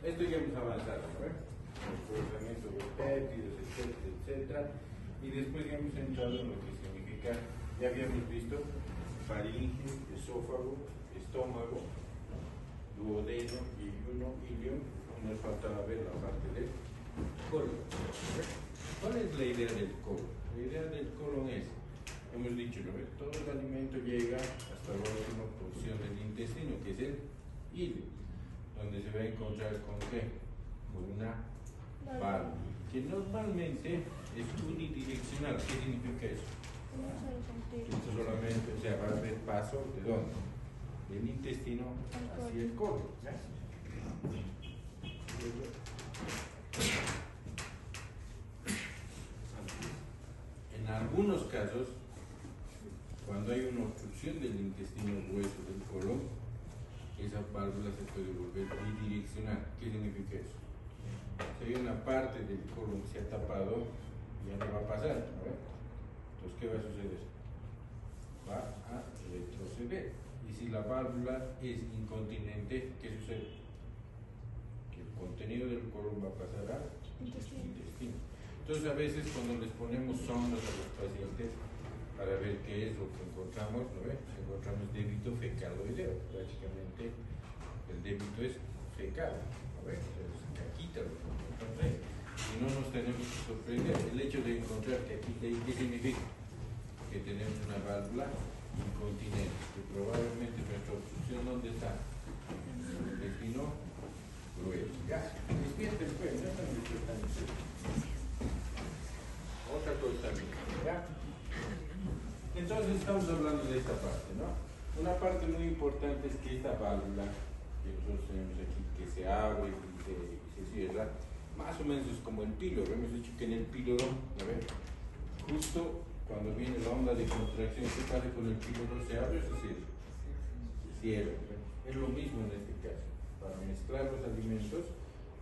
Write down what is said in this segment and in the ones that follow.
Esto ya hemos avanzado, ¿no? El procesamiento de péptidos, etcétera, etcétera. Y después ya hemos entrado en lo que significa, ya habíamos visto, faringe, esófago, estómago, duodeno, yeyuno, ilio. Nos faltaba ver la parte del colon. ¿Cuál es la idea del colon? La idea del colon es, hemos dicho, ¿no? Todo el alimento llega hasta la última porción del intestino, que es el ilio, donde se va a encontrar con ¿qué? Con una válvula, que normalmente es unidireccional. ¿Qué significa eso? Que solamente, o sea, va a haber paso de dónde? Del intestino hacia el colon. ¿Ya? En algunos casos, cuando hay una obstrucción del intestino grueso del colon, esa válvula se puede volver bidireccional. ¿Qué significa eso? Si hay una parte del colon que se ha tapado, ya no va a pasar, ¿no? Entonces, ¿qué va a suceder? Va a retroceder. Y si la válvula es incontinente, ¿qué sucede? Que el contenido del colon va a pasar al intestino. Entonces, a veces cuando les ponemos sondas a los pacientes para ver qué es lo que encontramos, ¿no ve? Encontramos débito fecaloideo. Prácticamente el débito es fecal, ¿no ve? Es caquita lo que encontramos ahí. Y no nos tenemos que sorprender. El hecho de encontrar caquita, ¿qué significa? Que tenemos una válvula incontinente, que probablemente nuestra obstrucción, ¿dónde está? En el intestino grueso. Ya, despierten pues, ya están despertando. Otra cosa también, ¿ya? Entonces estamos hablando de esta parte, ¿no? Una parte muy importante es que esta válvula que nosotros tenemos aquí, que se abre y se cierra, más o menos es como el píloro. Hemos dicho que en el píloro, a ver, justo cuando viene la onda de contracción, ¿qué pasa con el píloro? ¿Se abre o se cierra? Se cierra. Es lo mismo en este caso. Para mezclar los alimentos,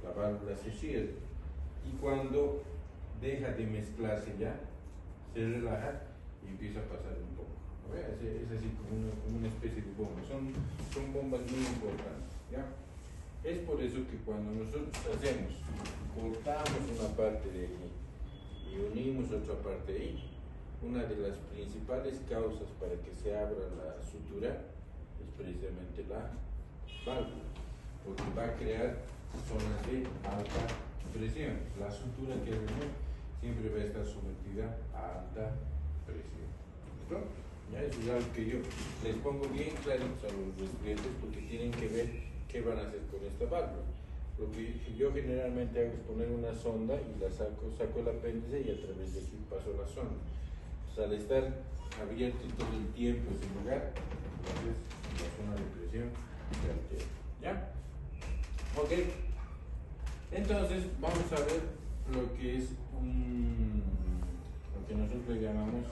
la válvula se cierra. Y cuando deja de mezclarse ya, se relaja y empieza a pasar un poco. ¿No? Es así como una especie de bomba. Son bombas muy importantes. ¿Ya? Es por eso que cuando nosotros cortamos una parte de aquí y unimos otra parte de ahí, una de las principales causas para que se abra la sutura es precisamente la válvula, porque va a crear zonas de alta presión. La sutura que hacemos siempre va a estar sometida a alta presión. ¿Listo? Ya, eso es algo que yo les pongo bien clarito a los estudiantes porque tienen que ver qué van a hacer con esta válvula. Lo que yo generalmente hago es poner una sonda y la saco el apéndice y a través de aquí paso la sonda. Pues al estar abierto todo el tiempo ese lugar, entonces la zona de presión se altera. ¿Ya? Ok. Entonces vamos a ver lo que es lo que nosotros llamamos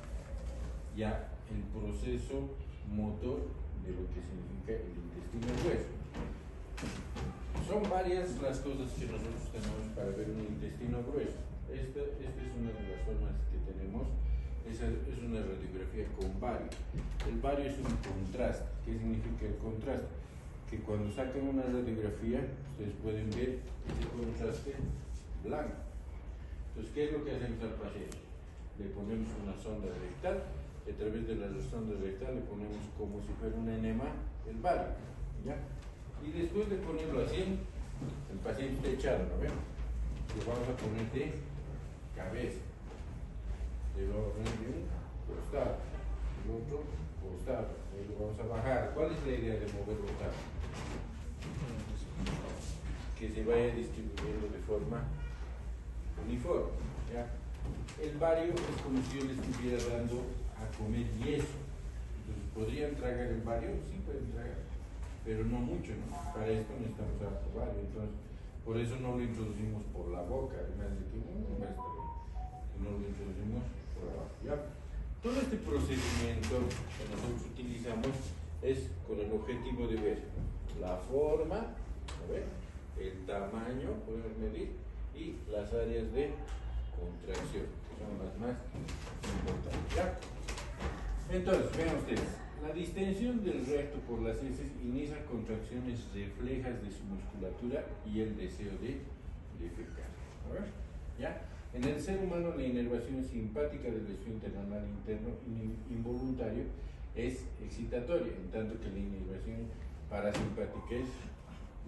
ya el proceso motor de lo que significa el intestino grueso. Son varias las cosas que nosotros tenemos para ver un intestino grueso. Esta es una de las formas que tenemos. Esa es una radiografía con bario. El bario es un contraste. ¿Qué significa el contraste? Que cuando sacan una radiografía, ustedes pueden ver ese contraste blanco. Entonces, ¿qué es lo que hacemos al paciente? Le ponemos una sonda rectal, y a través de la sonda rectal le ponemos como si fuera un enema el bario, ¿ya? Y después de ponerlo así, el paciente está echado, ¿no ven? Lo vamos a poner de cabeza. Le vamos a poner de un costado, del otro costado. Ahí lo vamos a bajar. ¿Cuál es la idea de moverlo tanto? Que se vaya distribuyendo de forma uniforme, ¿ya? El bario es como si yo le estuviera dando a comer yeso. Entonces, ¿podrían tragar el bario? Sí pueden tragar, pero no mucho, ¿no? Para esto necesitamos harto bario. Entonces, por eso no lo introducimos por la boca, además de que no lo introducimos por abajo, ¿ya? Todo este procedimiento que nosotros utilizamos es con el objetivo de ver la forma, ¿no ven? El tamaño, podemos medir, y las áreas de contracción, que son las más importantes, ¿ya? Entonces, vean ustedes, La distensión del recto por las heces inicia contracciones reflejas de su musculatura y el deseo de defecar. A ver, ¿ya? En el ser humano, la inervación simpática del esfínter anal interno involuntario es excitatoria, en tanto que la inervación parasimpática es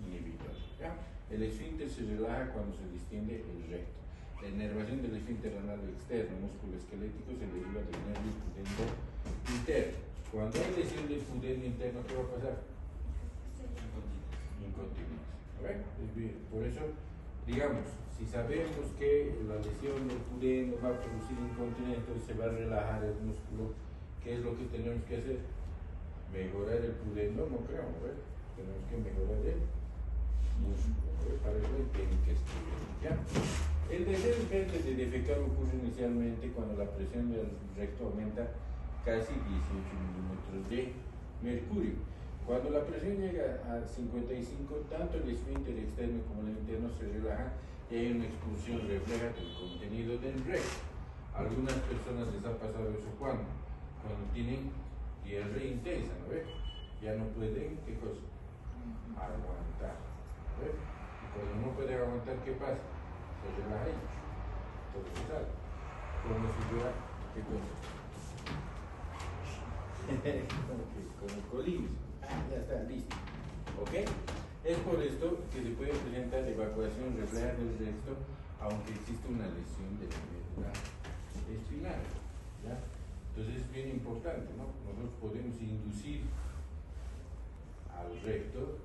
inhibitoria. ¿Ya? El esfínter se relaja cuando se distiende el recto. La inervación del esfínter anal externo, músculo esquelético, se deriva del nervio pudendo interno. Cuando hay lesión del pudendo interno, ¿qué va a pasar? Incontinencia. ¿A ver? Por eso, digamos, si sabemos que la lesión del pudendo va a producir incontinencia, entonces se va a relajar el músculo, ¿qué es lo que tenemos que hacer? Mejorar el pudendo, no creo, ¿ver? Tenemos que mejorar el músculo, ¿ver? Para eso tienen que estudiar, ¿ya? El deseo urgente de defecar ocurre inicialmente cuando la presión del recto aumenta casi 18 milímetros de mercurio. Cuando la presión llega a 55, tanto el esfínter externo como el interno se relajan y hay una expulsión refleja del contenido del recto. A algunas personas les ha pasado eso cuando tienen diarrea intensa, ¿no ves? Ya no pueden, ¿qué cosa? Aguantar, ¿no ves? Y cuando no pueden aguantar, ¿qué pasa? Se relaja ahí, todo se sale, como si fuera, ¿qué cosa? Como colibris. Ya está, listo. ¿Ok? Es por esto que se puede presentar evacuación refleja del recto, aunque existe una lesión de la médula espinal. ¿Ya? Entonces es bien importante, ¿no? Nosotros podemos inducir al recto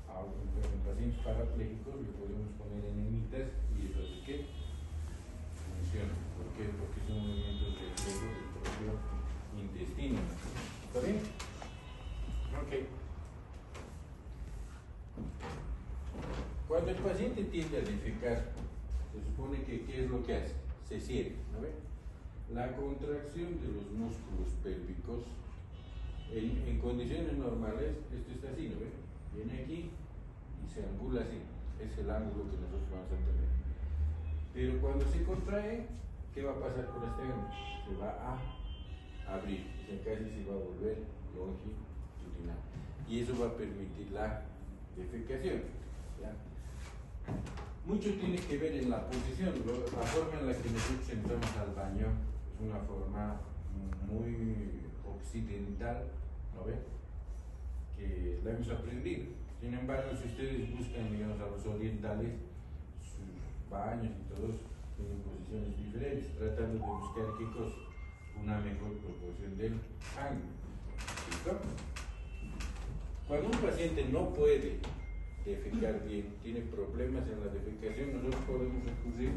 a un paciente parapléjico, le podemos poner enemitas y eso de qué funciona. ¿Por qué? Porque son movimientos reflejos del propio intestino. ¿Está bien? Ok. Cuando el paciente tiende a defecar, se supone que ¿qué es lo que hace? Se cierra, ¿no ve? La contracción de los músculos pélvicos en condiciones normales, esto está así, ¿no ve? Viene aquí y se angula así, es el ángulo que nosotros vamos a tener. Pero cuando se contrae, ¿qué va a pasar con este ángulo? Se va a abrir, o sea, casi se va a volver longitudinal. Y eso va a permitir la defecación. ¿Ya? Mucho tiene que ver en la posición, la forma en la que nosotros entramos al baño es una forma muy occidental, ¿no ve? Que la hemos aprendido. Sin embargo, si ustedes buscan, digamos, a los orientales, sus baños y todos tienen posiciones diferentes, tratando de buscar qué cosa, una mejor proporción del ángulo. ¿Listo? Cuando un paciente no puede defecar bien, tiene problemas en la defecación, nosotros podemos recurrir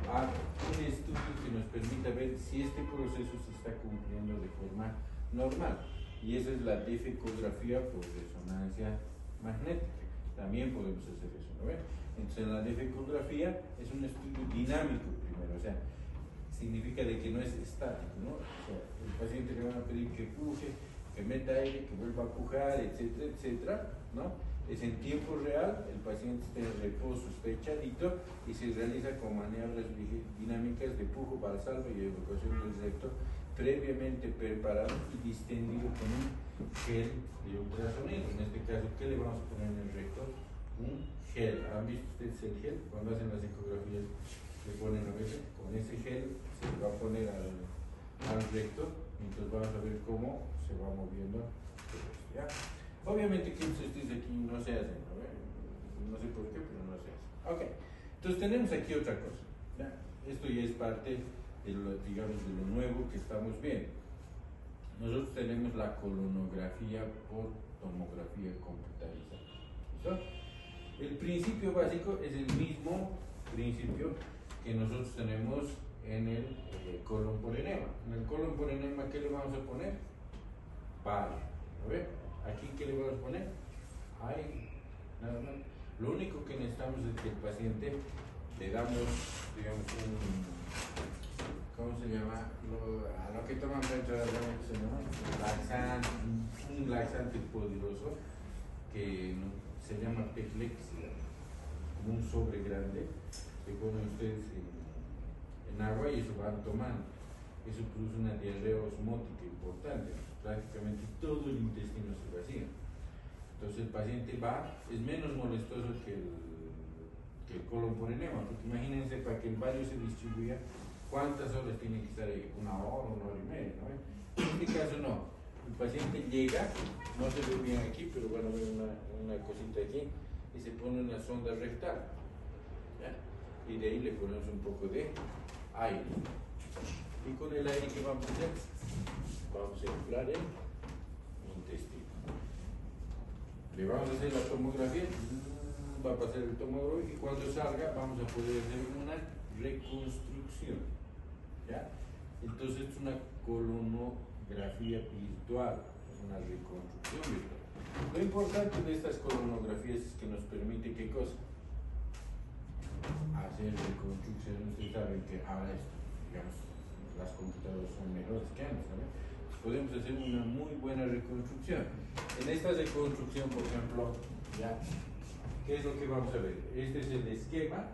a un estudio que nos permita ver si este proceso se está cumpliendo de forma normal. Y esa es la defecografía por resonancia magnética. También podemos hacer eso, ¿no ven? Entonces, en la defecografía es un estudio dinámico primero, o sea, significa de que no es estático, ¿no? O sea, el paciente le van a pedir que puje, que meta aire, que vuelva a pujar, etcétera, etcétera, ¿no? Es en tiempo real, el paciente está en reposo, está echadito y se realiza con maniobras dinámicas de pujo, valsalva y evacuación del recto, previamente preparado y distendido con un gel de ultrasonido. En este caso, ¿qué le vamos a poner en el recto? Un gel. ¿Han visto ustedes el gel? Cuando hacen las ecografías le ponen a veces, con ese gel se le va a poner al recto, entonces vamos a ver cómo se va moviendo todo esto, ¿ya? Obviamente que estos aquí no se hacen, no sé por qué, pero no se hacen. Ok, entonces tenemos aquí otra cosa, ¿ya? Esto ya es parte de lo, digamos, de lo nuevo que estamos viendo. Nosotros tenemos la colonografía por tomografía computarizada. ¿Listo? El principio básico es el mismo principio que nosotros tenemos en el colon por enema. En el colon por enema, ¿qué le vamos a poner? Barrio. ¿A ver? Aquí, ¿qué le vamos a poner? Ay, nada más. Lo único que necesitamos es que el paciente le damos, digamos, ¿cómo se llama? A lo que toman dentro de la se llama laxante, un laxante poderoso que se llama Peflex, como un sobre grande, que ponen ustedes en agua y eso van tomando. eso produce una diarrea osmótica importante, prácticamente todo el intestino se vacía. Entonces el paciente es menos molestoso que el colon por enema, porque imagínense, para que el baño se distribuya, ¿cuántas horas tiene que estar ahí? Una hora y media, ¿no? En este caso no, el paciente llega, no se ve bien aquí, pero van a ver una cosita aquí, y se pone una sonda rectal, ¿ya? Y de ahí le ponemos un poco de aire. Y con el aire que vamos a hacer, vamos a inflar el intestino. Le vamos a hacer la tomografía, va a pasar el tomógrafo y cuando salga vamos a poder hacer una reconstrucción, ¿ya? Entonces es una colonografía virtual, es una reconstrucción virtual. Lo importante de estas colonografías es que nos permite, ¿qué cosa? Hacer reconstrucción. Ustedes saben que ahora digamos, las computadoras son mejores que antes, ¿saben? Podemos hacer una muy buena reconstrucción. En esta reconstrucción, por ejemplo, ¿ya? ¿Qué es lo que vamos a ver? Este es el esquema,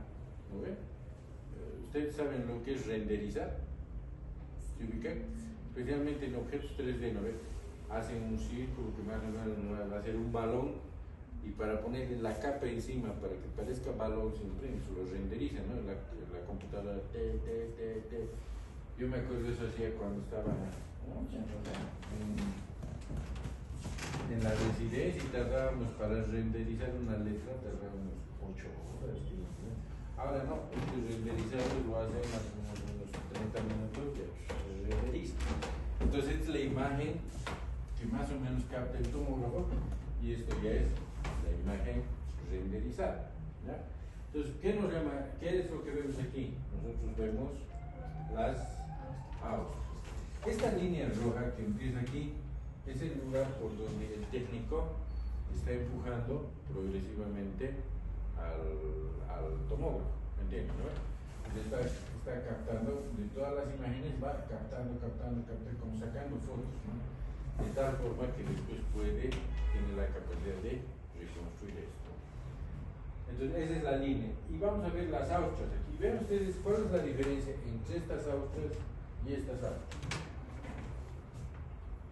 ¿no ven? Ustedes saben lo que es renderizar, ¿se ubican? Especialmente en objetos 3D, ¿no ven? Hacen un círculo que más o menos va a ser un balón y para ponerle la capa encima para que parezca balón se imprime, se lo renderiza, ¿no? La computadora. Yo me acuerdo eso hacía cuando estaba en la residencia y tardábamos para renderizar una letra, tardábamos 8 horas. Ahora no, este renderizado lo hace más o menos unos 30 minutos, ya se renderiza. Entonces es la imagen que más o menos capta el tomógrafo y esto ya es la imagen renderizada, ¿ya? Entonces, ¿qué es lo que vemos aquí? Nosotros vemos las aguas. Esta línea roja que empieza aquí es el lugar por donde el técnico está empujando progresivamente al tomógrafo, ¿me entienden? ¿No? Está captando, de todas las imágenes va captando, como sacando fotos, ¿no? De tal forma que después tiene la capacidad de reconstruir esto. Entonces esa es la línea. Y vamos a ver las austras aquí. Vean ustedes cuál es la diferencia entre estas austras y estas austras.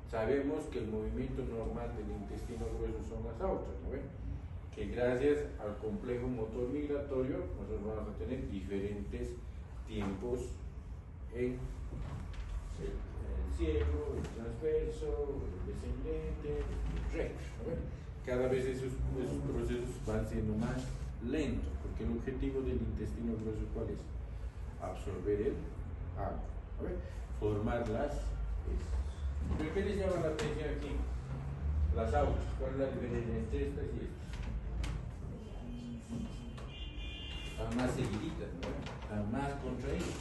Sabemos que el movimiento normal del intestino grueso son las austras, ¿no ven? Que gracias al complejo motor migratorio nosotros vamos a tener diferentes tiempos en el ciego, el transverso, el descendente, el recto, ¿no ven? Cada vez esos procesos van siendo más lentos, porque el objetivo del intestino grueso ¿cuál es? Absorber el agua, ¿no ven? Formar las heces. ¿Pero qué les llama la atención aquí? Las austras, ¿cuál es la diferencia entre estas y estas? Están más seguiditas, ¿no? Están más contraídas.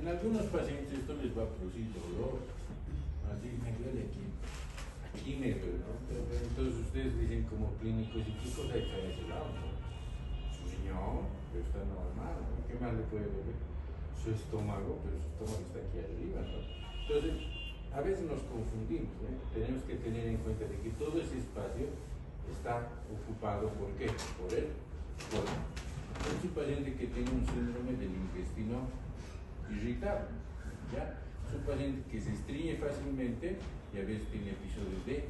En algunos pacientes esto les va a producir dolor, así me duele aquí me duele, ¿no? Entonces ustedes dicen como clínicos, ¿y qué cosa hay para ese lado? Su riñón, pero está normal, ¿no? ¿Qué más le puede doler? Su estómago, pero su estómago está aquí arriba, ¿no? Entonces, a veces nos confundimos, ¿eh? Tenemos que tener en cuenta de que todo ese espacio está ocupado, ¿por qué? Por el colon. Es un paciente que tiene un síndrome del intestino irritable, ¿ya? Es un paciente que se estreñe fácilmente y a veces tiene episodios de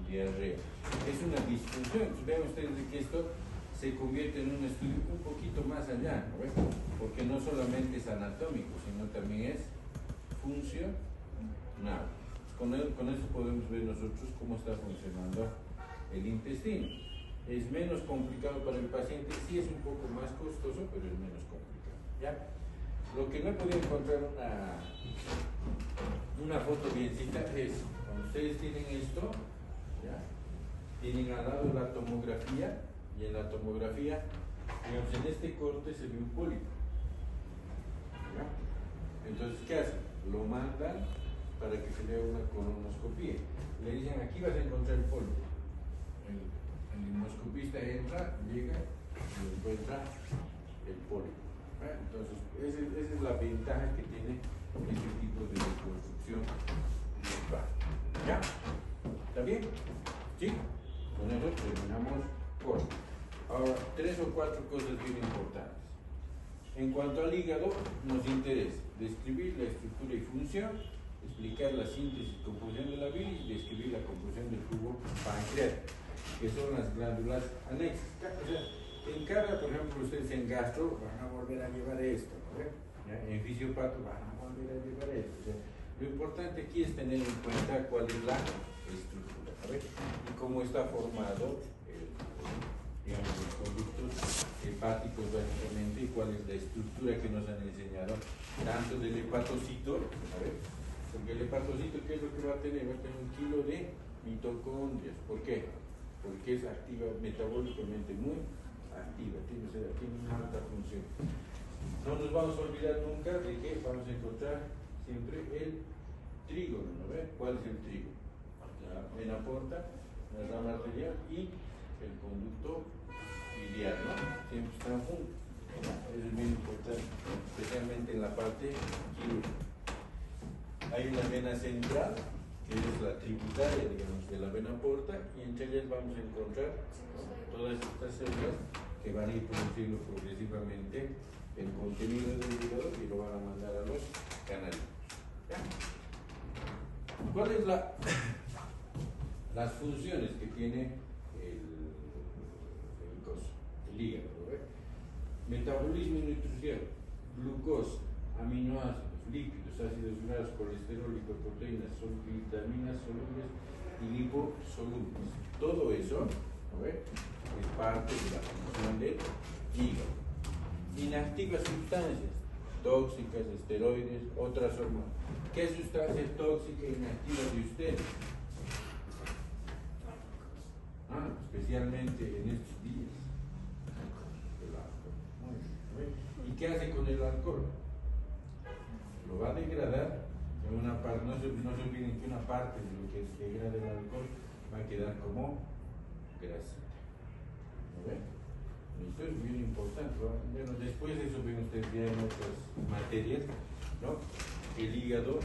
diarrea. Es una disfunción. Entonces, vean ustedes que esto se convierte en un estudio un poquito más allá, ¿no ven? Porque no solamente es anatómico, sino también es funcional. Con eso podemos ver nosotros cómo está funcionando el intestino. Es menos complicado para el paciente, sí es un poco más costoso, pero es menos complicado, ¿ya? Lo que no he podido encontrar una foto biencita es, cuando ustedes tienen esto, ¿ya? Tienen al lado la tomografía, y en la tomografía, digamos, en este corte se ve un pólipo, ¿ya? Entonces, ¿qué hacen? Lo mandan para que se vea una colonoscopía. Le dicen, aquí vas a encontrar el pólipo. El endoscopista entra, llega y encuentra el pólipo. Entonces, esa es la ventaja que tiene este tipo de reconstrucción lumbar. ¿Ya? ¿Está bien? ¿Sí? Con eso terminamos corto. Ahora, 3 o 4 cosas bien importantes. En cuanto al hígado, nos interesa describir la estructura y función, explicar la síntesis y composición de la bilis y describir la composición del tubo pancreático, que son las glándulas anexas. O sea, en cada, por ejemplo, ustedes en gastro van a volver a llevar esto, ¿no? En fisiopato van a volver a llevar esto. O sea, lo importante aquí es tener en cuenta cuál es la estructura, ¿sabes? Y cómo está formado digamos, los conductos hepáticos básicamente, y cuál es la estructura que nos han enseñado, tanto del hepatocito, ¿sabes? Porque el hepatocito, ¿qué es lo que va a tener? Va a tener 1 kilo de mitocondrias. ¿Por qué? Porque es activa, metabólicamente muy activa, tiene una alta función. No nos vamos a olvidar nunca de que vamos a encontrar siempre el trígono, ¿no ves? ¿Cuál es el trígono? La vena porta, la rama arterial y el conducto biliar, ¿no? Siempre están juntos. Eso es bien importante, especialmente en la parte quirúrgica. Hay una vena central, que es la tributaria, digamos, de la vena porta, y entre ellas vamos a encontrar todas estas células que van a ir produciendo progresivamente el contenido del hígado y lo van a mandar a los canales. ¿Ya? ¿Cuál es las funciones que tiene el hígado? Metabolismo y nutrición, glucosa, aminoácidos, lípidos, ácidos grasos, colesterol, lipoproteínas, vitaminas solubles y liposolubles. Todo eso, ¿no ve? Es parte de la función del hígado. Inactivas sustancias tóxicas, esteroides, otras hormonas. ¿Qué sustancia tóxica e inactiva de ustedes? Especialmente en estos días. El alcohol. Muy bien. ¿Y qué hace con el alcohol? Lo va a degradar en una parte. No se olviden que una parte de lo que degrada el alcohol va a quedar como grasita. ¿No ven? Esto es bien importante. Bueno, después de eso ven ustedes ya en otras materias, ¿no? El hígado,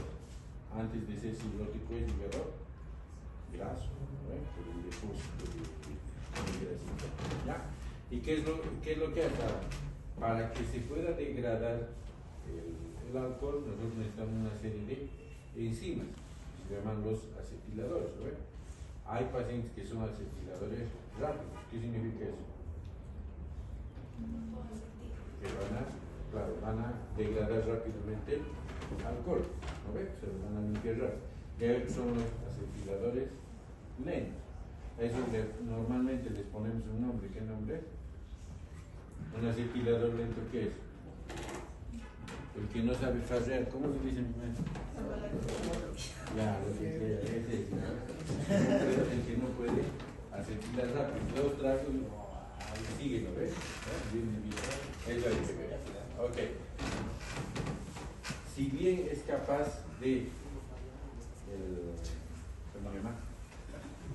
antes de ser cirrótico, es hígado graso, ¿no? Por el depósito de grasita. ¿Ya? ¿Y qué es lo que hace? Para que se pueda degradar el alcohol, nosotros necesitamos una serie de enzimas, que se llaman los acetiladores, ¿no? Hay pacientes que son acetiladores rápidos. ¿Qué significa eso? Que van a degradar rápidamente el alcohol, ¿no ves? Se lo van a limpiar rápido. Y hay otros son los acetiladores lentos. A eso normalmente les ponemos un nombre. ¿Qué nombre es? Un acetilador lento, ¿qué es? El que no sabe farrear, ¿cómo se dice en inglés? Claro, ese es, el que no puede acetilar rápido. Dos tragos, sigue, ¿no ves? Eso hay que ver. Ok. Si bien es capaz de, ¿cómo se llama?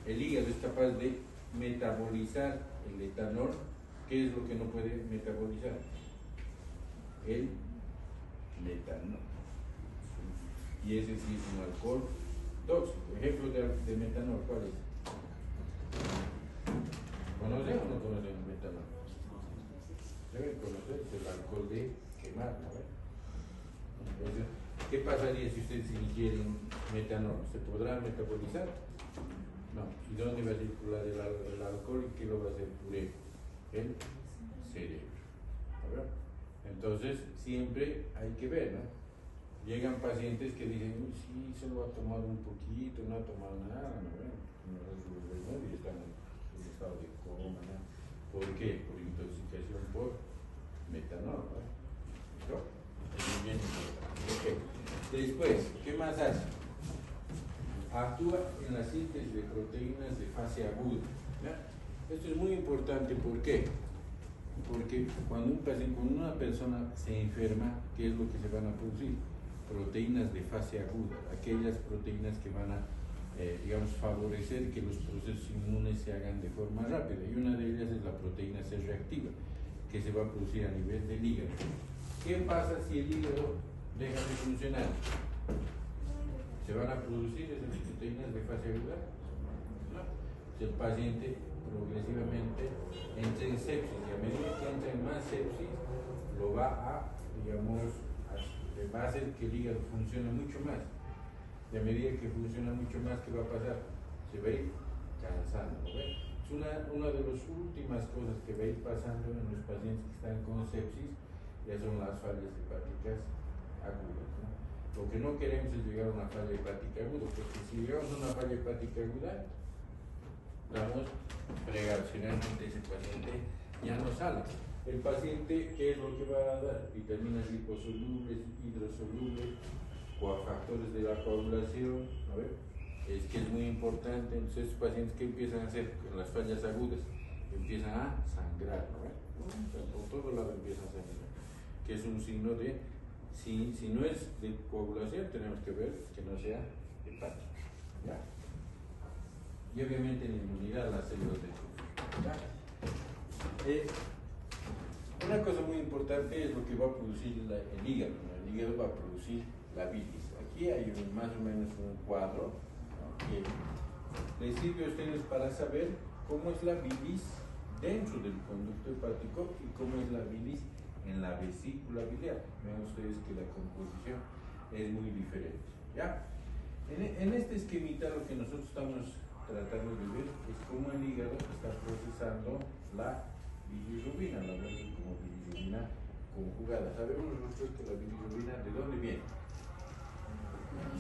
El hígado es capaz de metabolizar el etanol. ¿Qué es lo que no puede metabolizar? El metanol. Y ese sí es un alcohol tóxico. Ejemplo de metanol, ¿cuál es? ¿Conocen o no conocen el metanol? Deben conocer, es el alcohol de quemar, ¿no? Entonces, ¿qué pasaría si ustedes ingieren metanol? ¿Se podrá metabolizar? No. ¿Y dónde va a circular el alcohol y qué lo va a hacer puré? El cerebro. ¿Verdad? Entonces, siempre hay que ver, ¿no? Llegan pacientes que dicen, uy, sí, solo ha tomado un poquito, no ha tomado nada, ¿no? Y están en estado de coma, ¿no? ¿Por qué? Por intoxicación por metanol, ¿no? ¿No? Es bien importante. Okay. Después, ¿qué más hace? Actúa en la síntesis de proteínas de fase aguda. ¿Ya? Esto es muy importante, ¿por qué? Porque cuando una persona se enferma, ¿qué es lo que se van a producir? Proteínas de fase aguda, aquellas proteínas que van a, digamos, favorecer que los procesos inmunes se hagan de forma rápida. Y una de ellas es la proteína C reactiva, que se va a producir a nivel del hígado. ¿Qué pasa si el hígado deja de funcionar? ¿Se van a producir esas proteínas de fase aguda? No. El paciente progresivamente entra en sepsis y a medida que entra en más más sepsis, lo va a, digamos, va a hacer que el hígado funcione mucho más. Y a medida que funciona mucho más, ¿qué va a pasar? Se va a ir cansando, ¿no? Es una de las últimas cosas que va a ir pasando en los pacientes que están con sepsis, ya son las fallas hepáticas agudas, ¿no? Lo que no queremos es llegar a una falla hepática aguda, porque si llegamos a una falla hepática aguda, vamos a fregar, generalmente ese paciente ya no sale. El paciente, ¿qué es lo que va a dar? Vitaminas liposolubles, hidrosolubles, factores de la coagulación, ¿no ve? Es que es muy importante. Entonces, estos pacientes, ¿qué empiezan a hacer con las fallas agudas? Empiezan a sangrar, ¿no ve? O sea, por todo lado empiezan a sangrar, que es un signo de, si no es de coagulación, tenemos que ver que no sea hepático, ¿ya? Y obviamente en inmunidad las células de ¿ya? Una cosa muy importante es lo que va a producir el hígado, ¿no? El hígado va a producir la bilis. Aquí hay más o menos un cuadro, ¿no?, que les sirve a ustedes para saber cómo es la bilis dentro del conducto hepático y cómo es la bilis en la vesícula biliar. Vean ustedes que la composición es muy diferente, ¿ya? En este esquemita lo que nosotros estamos tratando de ver es cómo el hígado está procesando la bilirrubina, la vemos como bilirrubina conjugada. Sabemos nosotros que la bilirrubina, ¿de dónde viene?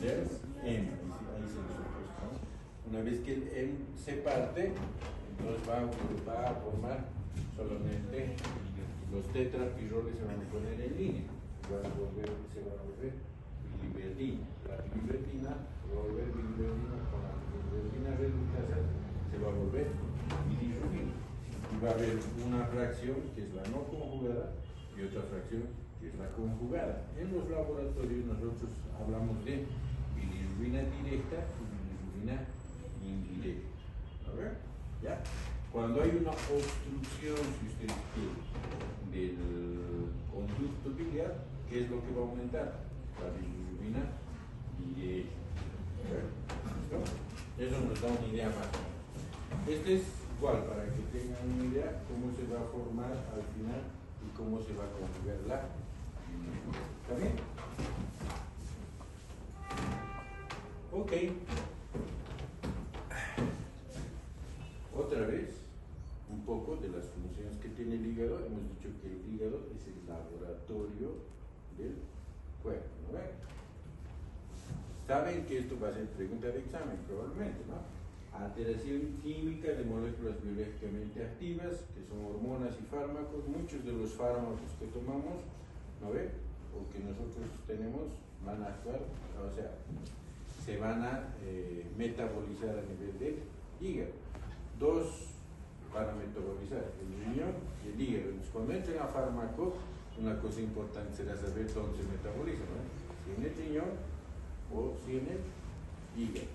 Del hemo, ahí se los opuestos, ¿no? Una vez que el hemo se parte, entonces va a formar solamente los tetrapiroles, se van a poner en línea, se van a volver biliverdina. La biliverdina se va a volver biliverdina, con la biliverdina reductasa se va a volver bilirrubina. Y va a haber una fracción que es la no conjugada y otra fracción que es la conjugada. En los laboratorios nosotros hablamos de bilirrubina directa y bilirrubina indirecta. ¿A ver? ¿Ya? Cuando hay una obstrucción, si ustedes quieren, del conducto biliar, ¿qué es lo que va a aumentar? La bilirrubina directa. ¿Listo? Eso nos da una idea más. Este es igual, para que tengan una idea cómo se va a formar al final y cómo se va a conjugar la. ¿Está bien? Ok. Otra vez, un poco de las funciones que tiene el hígado. Hemos dicho que el hígado es el laboratorio del cuerpo, ¿no ven? Saben que esto va a ser pregunta de examen, probablemente, ¿no? Alteración química de moléculas biológicamente activas, que son hormonas y fármacos. Muchos de los fármacos que tomamos, ¿no ve?, o que nosotros tenemos, van a actuar, o sea, se van a metabolizar a nivel del hígado. Dos van a metabolizar, el riñón y el hígado. Entonces, cuando entren a fármaco, una cosa importante será saber dónde se metaboliza, ¿no? Si en el riñón o si en el hígado.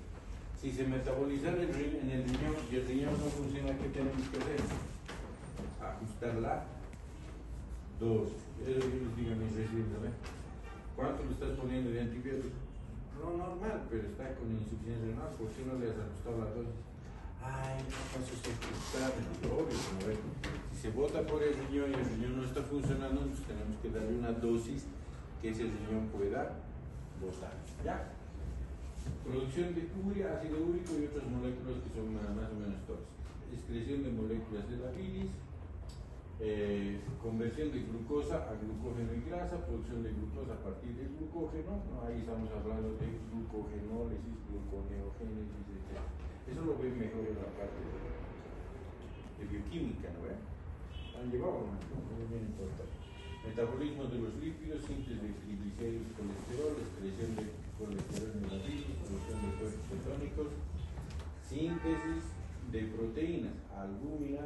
Si se metaboliza en el riñón y el riñón no funciona, ¿qué tenemos que hacer? Ajustar la dosis. Eso que les digo a mis residentes, ¿no? ¿Cuánto le estás poniendo de antibiótico? No, normal, pero está con insuficiencia renal. ¿Por qué no le has ajustado la dosis? Ay, no pasa usted examen, obvio, como ven. Si se bota por el riñón y el riñón no está funcionando, pues tenemos que darle una dosis que ese riñón pueda botar. ¿Ya? Producción de urea, ácido úrico y otras moléculas que son más o menos tóxicas. Excreción de moléculas de la bilis, conversión de glucosa a glucógeno y grasa, producción de glucosa a partir del glucógeno, ¿no? Ahí estamos hablando de glucogenólisis, gluconeogénesis, etc. Eso lo ven mejor en la parte de bioquímica, ¿no ven? Han llevado, ¿no? Es bien importante. Metabolismo de los lípidos, síntesis de triglicéridos y colesterol, excreción de colesterol en la bilis, producción de cuerpos cetónicos, síntesis de proteínas, albúmina,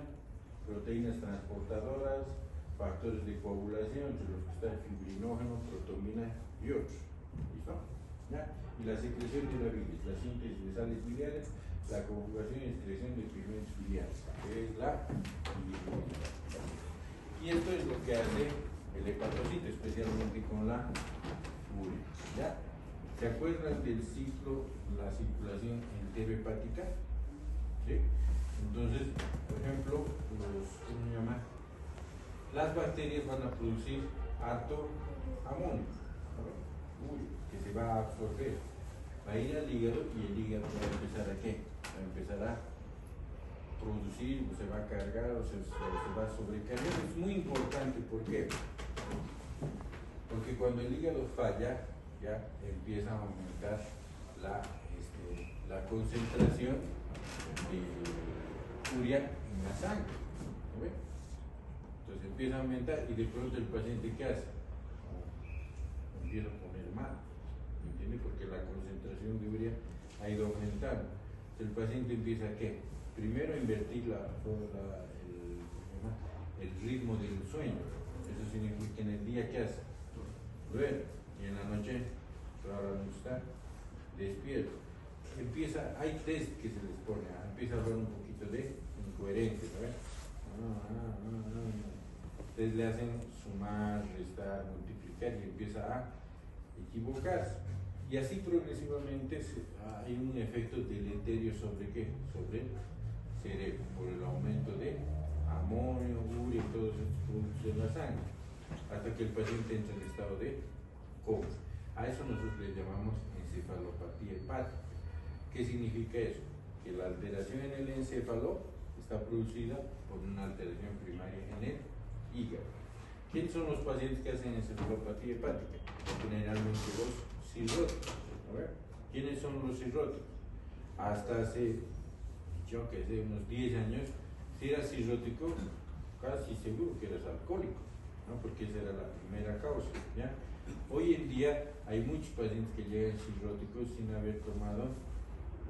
proteínas transportadoras, factores de coagulación, entre los que está el fibrinógeno, protomina y otros. ¿Listo? ¿Ya? Y la secreción de la bilis, la síntesis de sales biliares, la conjugación y excreción de pigmentos biliares, que es la bilirrubina. Y esto es lo que hace el hepatocito, especialmente con la urea. ¿Ya? ¿Se acuerdan del ciclo, la circulación enterohepática? ¿Sí? Entonces, por ejemplo, ¿cómo se llama? las bacterias van a producir harto amonio, que se va a absorber, va a ir al hígado y el hígado va a empezar a ¿qué? Va a empezar a producir, o se va a cargar, o se va a sobrecargar. Es muy importante, ¿por qué? Porque cuando el hígado falla, ya empieza a aumentar la concentración de urea en la sangre. ¿No ve? Entonces empieza a aumentar y de pronto el paciente, ¿qué hace? Empieza a poner mal, ¿me entiende? Porque la concentración de urea ha ido aumentando. Entonces el paciente empieza a ¿qué? Primero a invertir el ritmo del sueño. Eso significa que en el día, ¿qué hace? Duerme, y en la noche toda la noche está despierto. Hay test que se les pone, empieza a hablar un poquito de incoherencia, ¿verdad? Entonces le hacen sumar, restar, multiplicar y empieza a equivocarse. Y así progresivamente hay un efecto deleterio sobre ¿qué? Sobre el cerebro, por el aumento de amonio, urea y todos estos productos en la sangre, hasta que el paciente entra en estado de coma. A eso nosotros le llamamos encefalopatía hepática. ¿Qué significa eso? Que la alteración en el encéfalo está producida por una alteración primaria en el hígado. ¿Quiénes son los pacientes que hacen encefalopatía hepática? Generalmente los cirróticos. ¿Quiénes son los cirróticos? Hasta hace, yo que sé, unos 10 años, si eras cirrótico, casi seguro que eras alcohólico, ¿no? Porque esa era la primera causa, ¿ya? Hoy en día hay muchos pacientes que llegan cirróticos sin haber tomado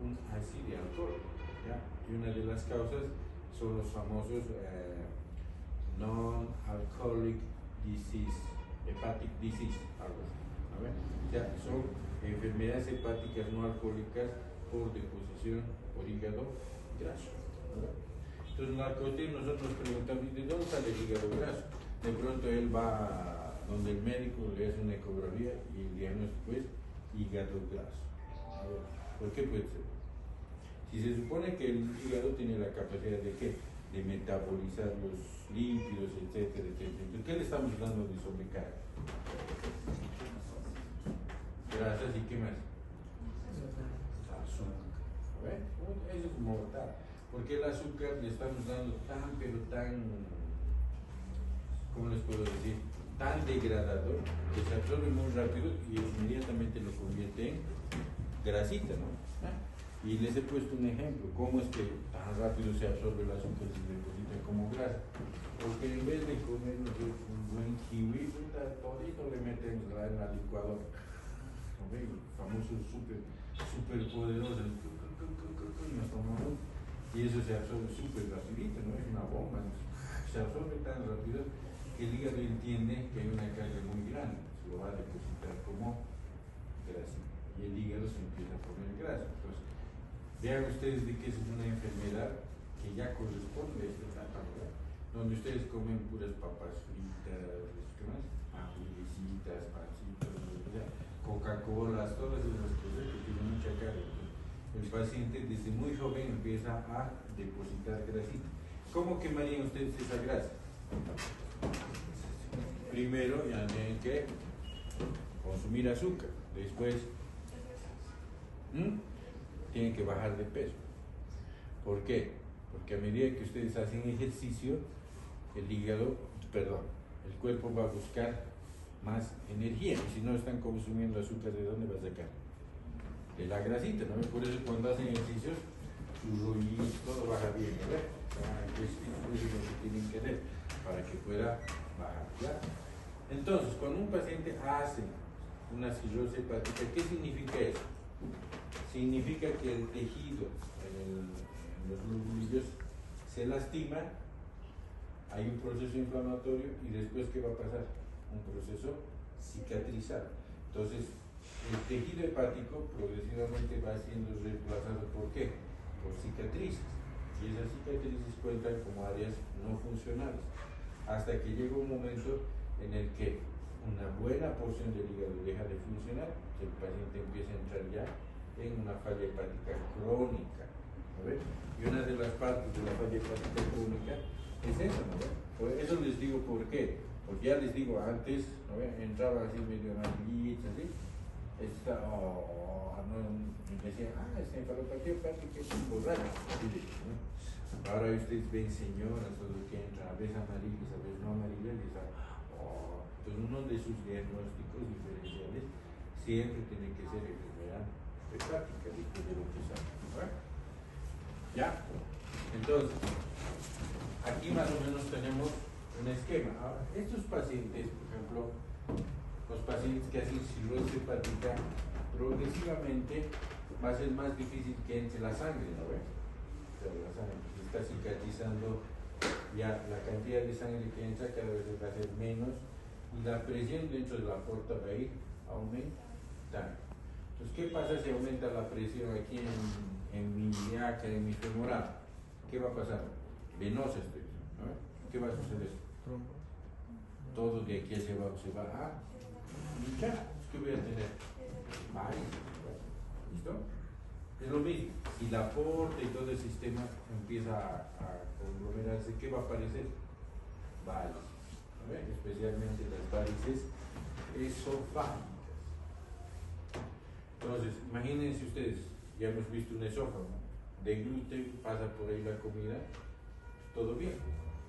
un ácido de alcohol, ¿ya? Y una de las causas son los famosos non-alcoholic disease, hepatic disease, algo así, ¿no? O sea, son enfermedades hepáticas no alcohólicas por deposición por hígado graso, ¿no? Entonces, en la narcosis nosotros preguntamos, ¿de dónde sale el hígado graso? De pronto él va donde el médico le hace una ecografía y el diagnóstico es hígado graso. ¿Por qué puede ser? Si se supone que el hígado tiene la capacidad de ¿qué? De metabolizar los lípidos, etcétera, etcétera. Entonces, ¿qué le estamos dando de sobrecarga? Grasas y ¿qué más? Azúcar. Eso es mortal. Porque el azúcar le estamos dando tan, pero tan, ¿cómo les puedo decir? Tan degradador que se absorbe muy rápido y inmediatamente lo convierte en grasita, ¿no? Y les he puesto un ejemplo, cómo es que tan rápido se absorbe el azúcar y se deposita como grasa. Porque en vez de comer un buen kiwi, todito le metemos en la licuadora. El famoso súper poderoso, nos tomamos y eso se absorbe súper rapidito, ¿no? Es una bomba, ¿no? Se absorbe tan rápido que el hígado entiende que hay una carga muy grande, se lo va a depositar como grasa y el hígado se empieza a poner grasa. Entonces, vean ustedes de que es una enfermedad que ya corresponde a esta etapa, ¿verdad? Donde ustedes comen puras papas fritas, ¿qué más? Hamburguesitas, pancitos, Coca-Colas, todas esas cosas que tienen mucha carga. El paciente desde muy joven empieza a depositar grasita. ¿Cómo quemarían ustedes esa grasa? Primero ya tienen que consumir azúcar, después tienen que bajar de peso. ¿Por qué? Porque a medida que ustedes hacen ejercicio, el cuerpo va a buscar más energía, y si no están consumiendo azúcar, ¿de dónde va a sacar? De la grasita, ¿no? Por eso cuando hacen ejercicios, sus rodillas, todo baja bien, ¿verdad? Eso es lo que tienen que hacer para que pueda bajar, ¿ya? Entonces, cuando un paciente hace una cirrosis hepática, ¿qué significa eso? Significa que el tejido en los glúbulos se lastima, hay un proceso inflamatorio y después ¿qué va a pasar? Un proceso cicatrizado. Entonces, el tejido hepático progresivamente va siendo reemplazado ¿por qué? Por cicatrices. Y esas cicatrices cuentan como áreas no funcionales. Hasta que llega un momento en el que una buena porción del hígado deja de funcionar, el paciente empieza a entrar ya en una falla hepática crónica. ¿No ves? Y una de las partes de la falla hepática crónica Es eso, ¿no ve? Por eso les digo por qué. Porque ya les digo, antes, ¿no ve? Entraba así medio amarillita, así. Esta, no, y decían, esta encefalopatía práctica es un borracho. Así de, ¿no? Ahora ustedes ven señoras, todos que entran, a veces amarillas, a veces no amarillas, y están, entonces uno de sus diagnósticos diferenciales siempre tiene que ser enfermedad hepática, de lo que sabe. ¿No? ¿Ya? Entonces, aquí más o menos tenemos un esquema. Ahora, estos pacientes, por ejemplo, los pacientes que hacen cirrosis hepática, progresivamente va a ser más difícil que entre la sangre, ¿no ves? O sea, la sangre está cicatrizando, ya la cantidad de sangre que entra cada vez va a ser menos y la presión dentro de la aorta va a ir aumentando. Entonces, ¿qué pasa si aumenta la presión aquí en mi ilíaca, en mi femoral? ¿Qué va a pasar? Venosa estoy, ¿no? ¿Qué va a suceder? Todo de aquí se va a hinchar. ¿Qué voy a tener? Varices. ¿Listo? Es lo mismo. Si la aorta y todo el sistema empieza a conglomerarse, ¿qué va a aparecer? Varices. ¿No? Especialmente las varices esofágicas. Entonces, imagínense ustedes, ya hemos visto un esófago, de gluten pasa por ahí la comida, todo bien.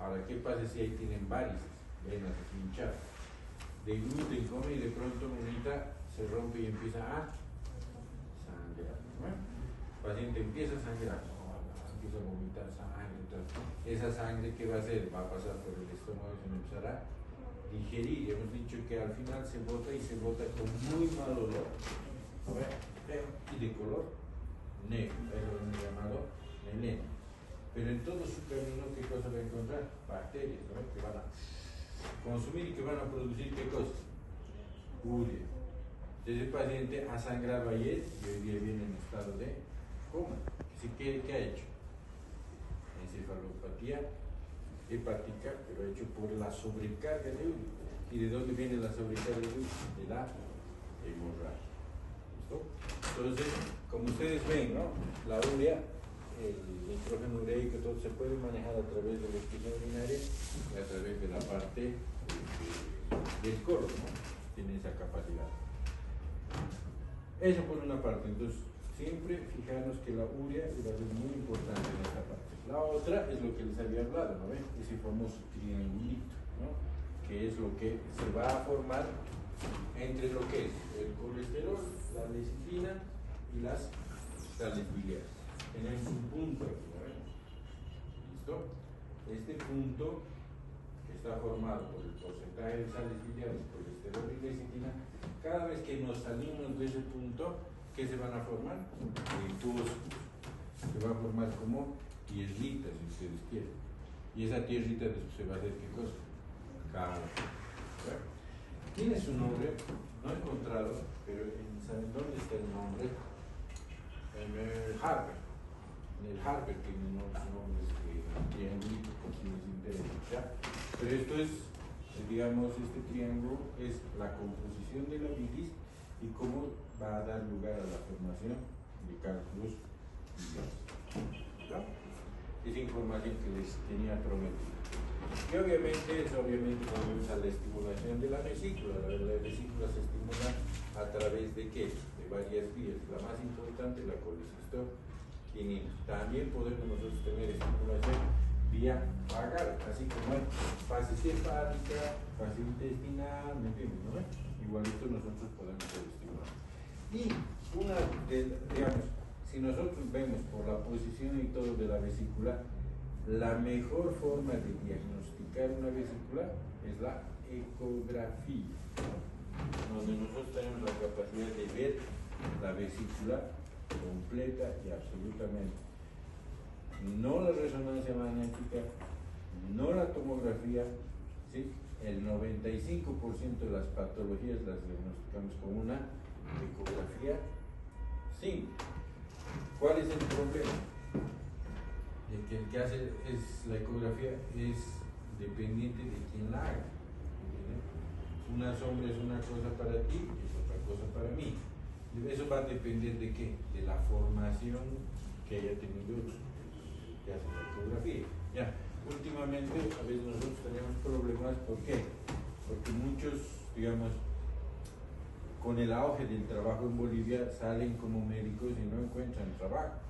Ahora, ¿qué pasa si ahí tienen varices, venas hinchadas? De gluten come y de pronto unita se rompe y empieza a sangrar. ¿No? El paciente empieza a sangrar, empieza a vomitar sangre. Entonces, esa sangre, ¿qué va a hacer? Va a pasar por el estómago y se empezará a digerir. Hemos dicho que al final se bota y se bota con muy mal olor. Y de color negro, es lo llamado veneno. Pero en todo su camino, ¿qué cosa va a encontrar? Bacterias, ¿no? Que van a consumir y que van a producir ¿qué cosa? Urea. Entonces el paciente ha sangrado ayer y hoy día viene en estado de coma. ¿Qué ha hecho? Encefalopatía hepática, pero hecho por la sobrecarga de urea. ¿Y de dónde viene la sobrecarga de urea? De la hemorragia. Entonces, como ustedes ven, ¿no? La urea, el nitrógeno ureico, todo se puede manejar a través de la excreción urinaria y a través de la parte del colon, ¿no? Tiene esa capacidad. Eso por una parte. Entonces, siempre fijarnos que la urea va a ser muy importante en esta parte. La otra es lo que les había hablado, ¿no ven? Ese famoso triangulito, ¿no? Que es lo que se va a formar entre lo que es el colesterol, la lecitina y las sales biliares. Tenemos un punto aquí, ¿no? ¿Listo? Este punto que está formado por el porcentaje de sales biliares, colesterol y lecitina, cada vez que nos salimos de ese punto, ¿qué se van a formar? Linfocitos. Se va a formar como tierrita, si ustedes quieren. Y esa tierrita después se va a hacer ¿qué cosa? Calcio. Tiene su nombre, no he encontrado, pero ¿saben dónde está el nombre? En el Harvard. En el Harvard tiene unos nombres que triangulito, por si les interesa. Pero esto es, digamos, este triángulo es la composición de la bilis y cómo va a dar lugar a la formación de cálculos biliares. Esa información que les tenía prometido. Y obviamente volvemos a la estimulación de la vesícula. La vesícula se estimula a través de ¿qué? De varias vías. La más importante, la colecistoquinina. También podemos nosotros tener estimulación vía vagal, así como hay fase hepática, fase intestinal, ¿me entienden? ¿No? Igualito nosotros podemos ser estimulados. Y digamos, si nosotros vemos por la posición y todo de la vesícula, la mejor forma de diagnosticar una vesícula es la ecografía, donde nosotros tenemos la capacidad de ver la vesícula completa y absolutamente. No la resonancia magnética, no la tomografía, ¿sí? El 95% de las patologías las diagnosticamos con una ecografía simple. ¿Cuál es el problema? El que hace la ecografía es dependiente de quién la haga. Una sombra es una cosa para ti y es otra cosa para mí. Eso va a depender de qué? De la formación que haya tenido el que hace la ecografía. Ya. últimamente a veces nosotros tenemos problemas. ¿Por qué? Porque muchos, digamos, con el auge del trabajo en Bolivia, salen como médicos y no encuentran trabajo.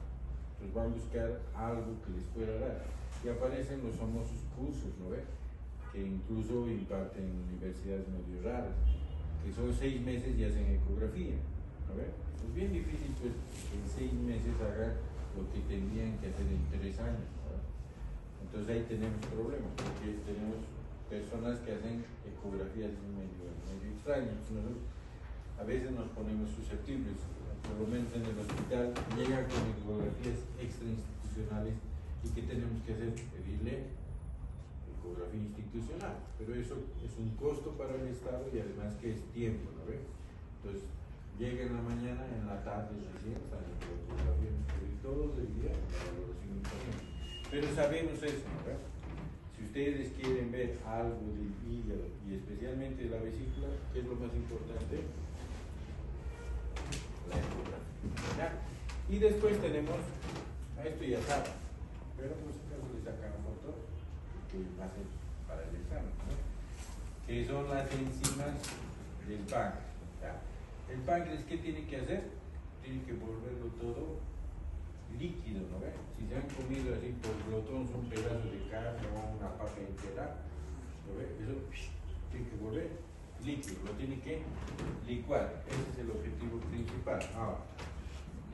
Entonces van a buscar algo que les pueda dar. Y aparecen los famosos cursos, ¿no ve? Que incluso imparten en universidades medio raras, que son 6 meses y hacen ecografía, ¿no ve? Es bien difícil, pues, que en 6 meses hagan lo que tendrían que hacer en 3 años, ¿no? Entonces ahí tenemos problemas, porque tenemos personas que hacen ecografías medio extrañas. Nosotros a veces nos ponemos susceptibles, por lo menos en el hospital llegan con ecografías extrainstitucionales y ¿qué tenemos que hacer? Pedirle ecografía institucional, pero eso es un costo para el Estado y además que es tiempo, ¿no ve? Entonces llega en la mañana, en la tarde recién sale la ecografía, y todo el día la valoración importante. Pero sabemos eso, ¿no ve? Si ustedes quieren ver algo del hígado y especialmente de la vesícula, ¿qué es lo más importante? La ecografía. Y después tenemos, a esto ya saben, pero por si acaso le sacan foto que va a ser para el examen, ¿no? Que son las enzimas del páncreas. ¿Ya? El páncreas, ¿qué tiene que hacer? Tiene que volverlo todo líquido, ¿no ve? Si se han comido así por glotones un pedazo de carne o una papa entera, ¿no ve? Eso tiene que volver líquido, lo tiene que licuar. Ese es el objetivo principal. Ahora,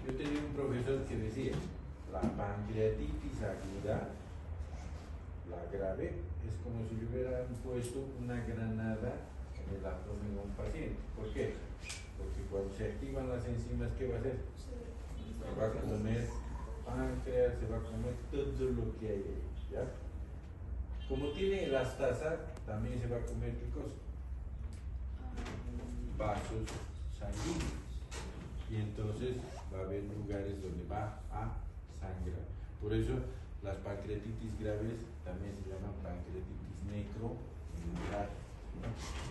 yo tenía un profesor que decía, la pancreatitis aguda, la grave, es como si le hubieran puesto una granada en el abdomen a un paciente. ¿Por qué? Porque cuando se activan las enzimas, ¿qué va a hacer? Se va a comer páncreas, se va a comer todo lo que hay ahí, ¿ya? Como tiene elastasa, también se va a comer ¿qué cosa? Vasos sanguíneos. Y entonces va a haber lugares donde va a sangrar. Por eso las pancreatitis graves también se llaman pancreatitis necromedular, ¿no?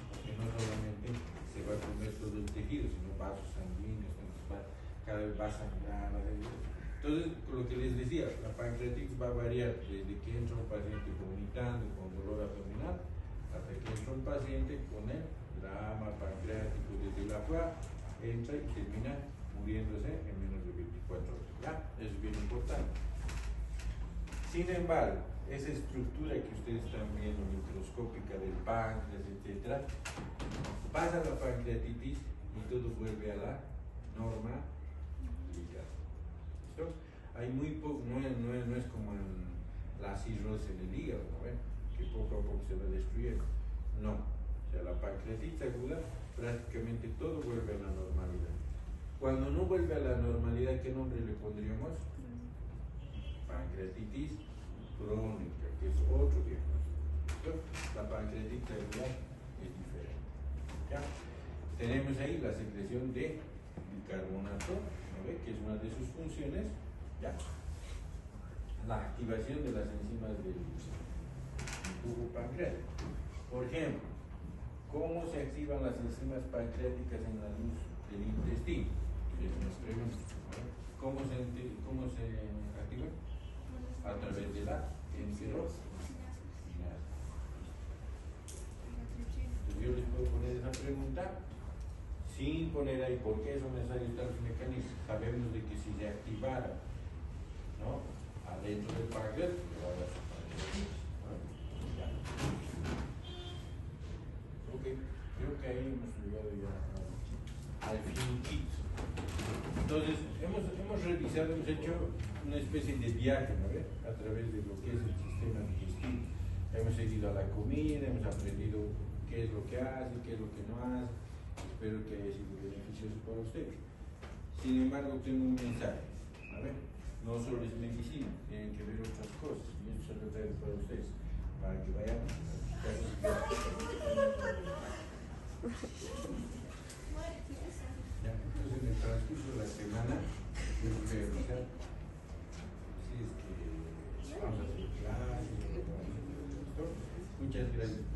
Porque no solamente se va a comer todo el tejido, sino vasos sanguíneos, entonces cada vez va a sangrar. Entonces, lo que les decía, la pancreatitis va a variar desde que entra un paciente vomitando con dolor abdominal hasta que entra un paciente con el drama pancreático desde la cual entra y termina muriéndose en menos de 24 horas. ¿Ya? Eso es bien importante. Sin embargo, esa estructura que ustedes están viendo microscópica del páncreas, etc., pasa la pancreatitis y todo vuelve a la normalidad. ¿Listo? Hay muy poco, no es como en la cirrosis del hígado, ¿no ven? Que poco a poco se va destruyendo. No. O sea, la pancreatitis aguda, prácticamente todo vuelve a la normalidad. Cuando no vuelve a la normalidad, ¿qué nombre le pondríamos? Pancreatitis crónica, que es otro diagnóstico. La pancreatitis aguda es diferente. ¿Ya? Tenemos ahí la secreción de bicarbonato, ¿no ve? Que es una de sus funciones. ¿Ya? La activación de las enzimas del tubo pancreático. Por ejemplo, ¿cómo se activan las enzimas pancreáticas en la luz del intestino? Nos preguntan, ¿no? ¿Cómo se activan? A través de la enterosinasa. Entonces yo les puedo poner esa pregunta sin poner ahí por qué son necesarios tales mecanismos. Sabemos de que si se activara, ¿no?, adentro del páncreas, le va a dar su pancreatitis, ¿no? Ya. Ok, creo que ahí hemos llegado ya al finiquito. Entonces, hemos revisado, hemos hecho una especie de viaje, ¿no ve?, a través de lo que es el sistema digestivo. Hemos seguido a la comida, hemos aprendido qué es lo que hace, qué es lo que no hace. Espero que haya sido beneficioso para ustedes. Sin embargo, tengo un mensaje, ¿a ver? No solo es medicina, tienen que ver otras cosas, y eso se lo traigo para ustedes, para que vayan ya, entonces en el transcurso de la semana yo voy a revisar si es que vamos a hacer clases, muchas gracias.